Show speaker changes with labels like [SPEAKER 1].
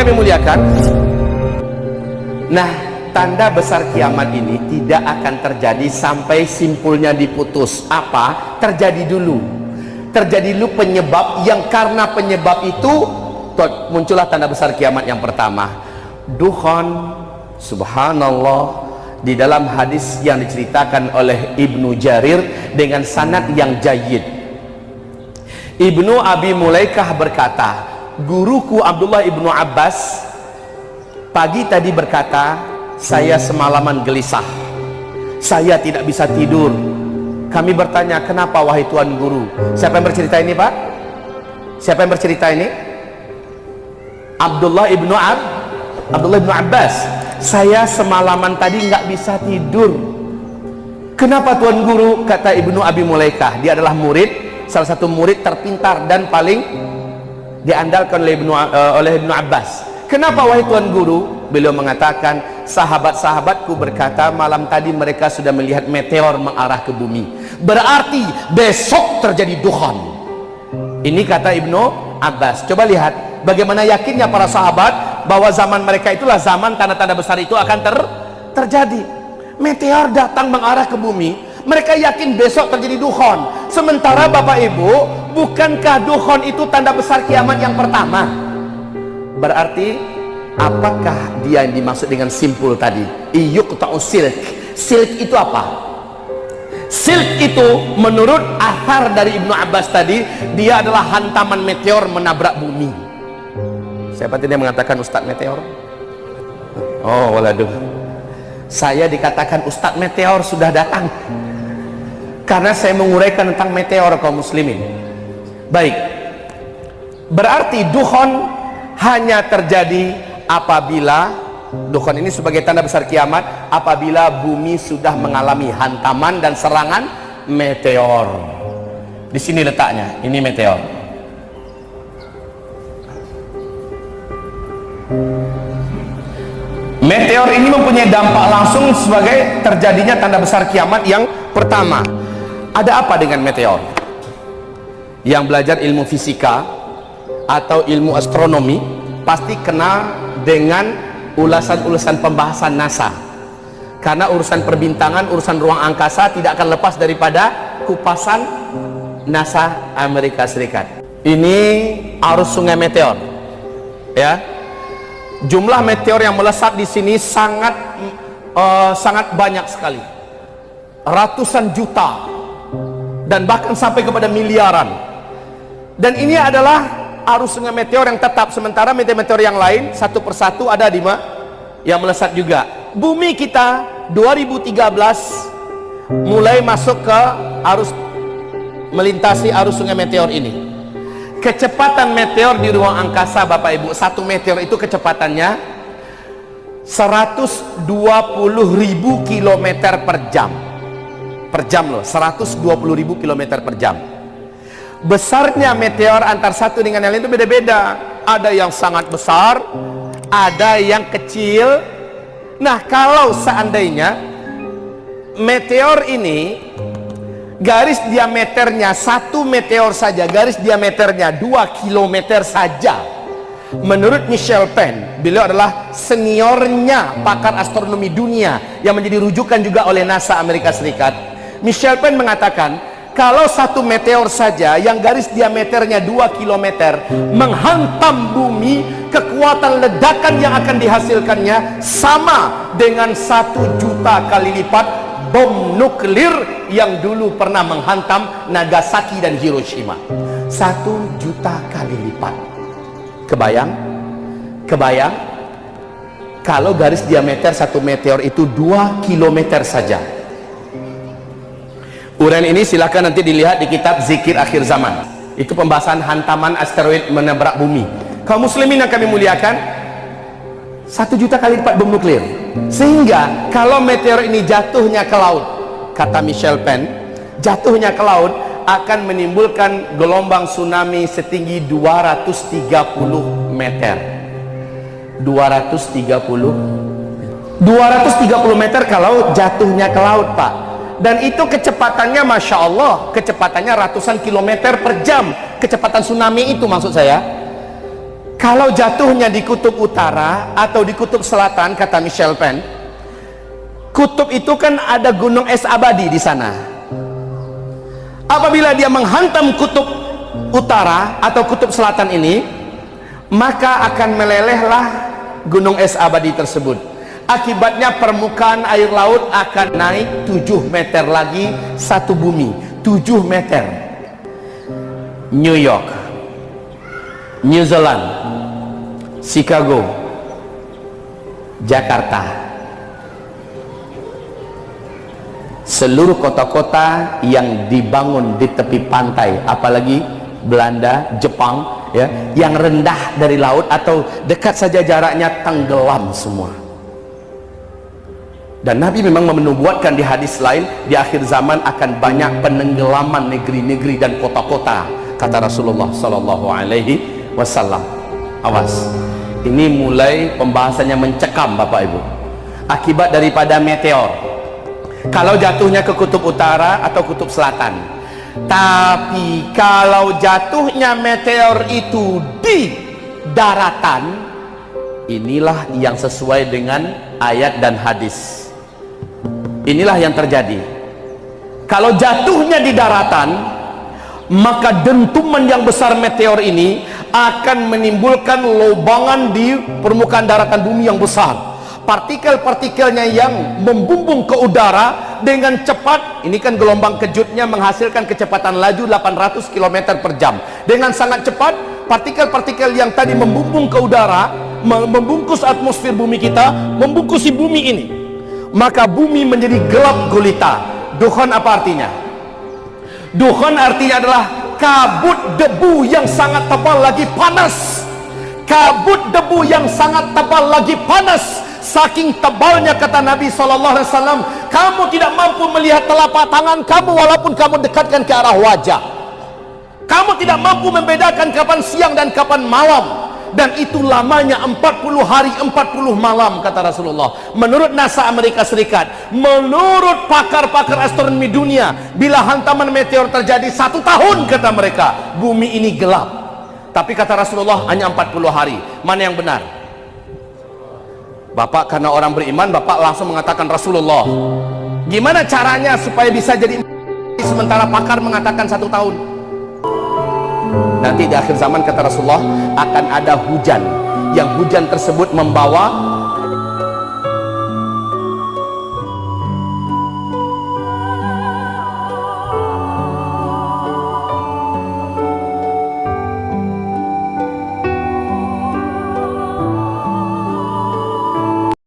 [SPEAKER 1] kami muliakan, nah, tanda besar kiamat ini tidak akan terjadi sampai simpulnya diputus. Apa? Terjadi dulu penyebab, yang karena penyebab itu muncullah tanda besar kiamat yang pertama, dukhon. Subhanallah, di dalam hadis yang diceritakan oleh Ibnu Jarir dengan sanad yang jayyid, Ibnu Abi Mulaikah berkata, guruku Abdullah Ibnu Abbas pagi tadi berkata, saya semalaman gelisah, saya tidak bisa tidur. Kami bertanya, kenapa wahai tuan guru? Siapa yang bercerita ini, Pak? Siapa yang bercerita ini? Abdullah Ibnu Abbas. Saya semalaman tadi nggak bisa tidur. Kenapa tuan guru? Kata Ibnu Abi Mulaikah, dia adalah salah satu murid terpintar dan paling diandalkan oleh Ibnu Abbas. Kenapa wahai tuan guru? Beliau mengatakan, sahabat-sahabatku berkata, malam tadi mereka sudah melihat meteor mengarah ke bumi, berarti besok terjadi dukhon. Ini kata Ibnu Abbas. Coba lihat bagaimana yakinnya para sahabat bahwa zaman mereka itulah zaman tanda-tanda besar itu akan terjadi. Meteor datang mengarah ke bumi, mereka yakin besok terjadi dukhon. Sementara Bapak Ibu, bukankah dukhon itu tanda besar kiamat yang pertama? Berarti apakah dia yang dimaksud dengan simpul tadi? Iyuqta'u silk. Silk itu apa? Silk itu menurut athar dari Ibnu Abbas tadi, dia adalah hantaman meteor menabrak bumi. Siapa tidak mengatakan Ustadz Meteor? Oh, waladuh. Saya dikatakan Ustadz Meteor sudah datang, karena saya menguraikan tentang meteor kaum muslimin. Baik, berarti dukhon hanya terjadi apabila, dukhon ini sebagai tanda besar kiamat, apabila bumi sudah mengalami hantaman dan serangan meteor. Di sini letaknya, ini meteor. Meteor ini mempunyai dampak langsung sebagai terjadinya tanda besar kiamat yang pertama. Ada apa dengan meteor? Yang belajar ilmu fisika atau ilmu astronomi pasti kenal dengan ulasan-ulasan pembahasan NASA, karena urusan perbintangan, urusan ruang angkasa tidak akan lepas daripada kupasan NASA Amerika Serikat. Ini arus sungai meteor, ya. Jumlah meteor yang melesat di sini sangat banyak sekali, ratusan juta dan bahkan sampai kepada miliaran. Dan ini adalah arus sungai meteor yang tetap, sementara meteor-meteor yang lain satu persatu ada yang melesat juga. Bumi kita 2013 mulai masuk ke melintasi arus sungai meteor ini. Kecepatan meteor di ruang angkasa, Bapak Ibu, satu meteor itu kecepatannya 120.000 km per jam. Per jam loh, 120.000 km per jam. Besarnya meteor antar satu dengan yang lain itu beda-beda. Ada yang sangat besar, ada yang kecil. Nah, kalau seandainya meteor ini garis diameternya, satu meteor saja garis diameternya 2 km saja, menurut Michel Penn, beliau adalah seniornya pakar astronomi dunia yang menjadi rujukan juga oleh NASA Amerika Serikat. Michel Penn mengatakan, kalau satu meteor saja yang garis diameternya 2 km menghantam bumi, kekuatan ledakan yang akan dihasilkannya sama dengan 1 juta kali lipat bom nuklir yang dulu pernah menghantam Nagasaki dan Hiroshima. 1 juta kali lipat. Kebayang kalau garis diameter satu meteor itu 2 km saja. Uraian ini silahkan nanti dilihat di kitab Zikir Akhir Zaman. Itu pembahasan hantaman asteroid menabrak bumi. Kaum muslimin yang kami muliakan, 1 juta kali lipat bom nuklir. Sehingga kalau meteor ini jatuhnya ke laut, kata Michel Penn, jatuhnya ke laut akan menimbulkan gelombang tsunami setinggi 230 meter. 230 meter kalau jatuhnya ke laut, Pak. Dan itu kecepatannya, Masya Allah, kecepatannya ratusan kilometer per jam. Kecepatan tsunami itu maksud saya. Kalau jatuhnya di kutub utara atau di kutub selatan, kata Michel Penn, kutub itu kan ada gunung es abadi di sana. Apabila dia menghantam kutub utara atau kutub selatan ini, maka akan melelehlah gunung es abadi tersebut. Akibatnya permukaan air laut akan naik 7 meter lagi satu bumi. 7 meter. New York, New Zealand, Chicago, Jakarta, seluruh kota-kota yang dibangun di tepi pantai, apalagi Belanda, Jepang, ya, yang rendah dari laut atau dekat saja jaraknya, tenggelam semua. Dan Nabi memang menubuatkan di hadis lain, di akhir zaman akan banyak penenggelaman negeri-negeri dan kota-kota, kata Rasulullah Sallallahu Alaihi Wasallam. Awas, ini mulai pembahasannya mencekam Bapak Ibu. Akibat daripada meteor, kalau jatuhnya ke kutub utara atau kutub selatan. Tapi kalau jatuhnya meteor itu di daratan, inilah yang sesuai dengan ayat dan hadis. Inilah yang terjadi. Kalau jatuhnya di daratan, maka dentuman yang besar meteor ini akan menimbulkan lobangan di permukaan daratan bumi yang besar. Partikel-partikelnya yang membumbung ke udara dengan cepat, ini kan gelombang kejutnya menghasilkan kecepatan laju 800 km per jam. Dengan sangat cepat, partikel-partikel yang tadi membumbung ke udara, membungkus atmosfer bumi kita, membungkusi bumi ini. Maka bumi menjadi gelap gulita. Dukhon apa artinya? Dukhon artinya adalah kabut debu yang sangat tebal lagi panas. Kabut debu yang sangat tebal lagi panas. Saking tebalnya, kata Nabi SAW, kamu tidak mampu melihat telapak tangan kamu walaupun kamu dekatkan ke arah wajah. Kamu tidak mampu membedakan kapan siang dan kapan malam. Dan itu lamanya 40 hari 40 malam, kata Rasulullah. Menurut NASA Amerika Serikat, menurut pakar-pakar astronomi dunia, bila hantaman meteor terjadi 1 tahun, kata mereka, bumi ini gelap. Tapi kata Rasulullah hanya 40 hari. Mana yang benar? Bapak karena orang beriman, Bapak langsung mengatakan Rasulullah. Gimana caranya supaya bisa jadi sementara pakar mengatakan 1 tahun? Nanti di akhir zaman, kata Rasulullah, akan ada hujan, yang hujan tersebut membawa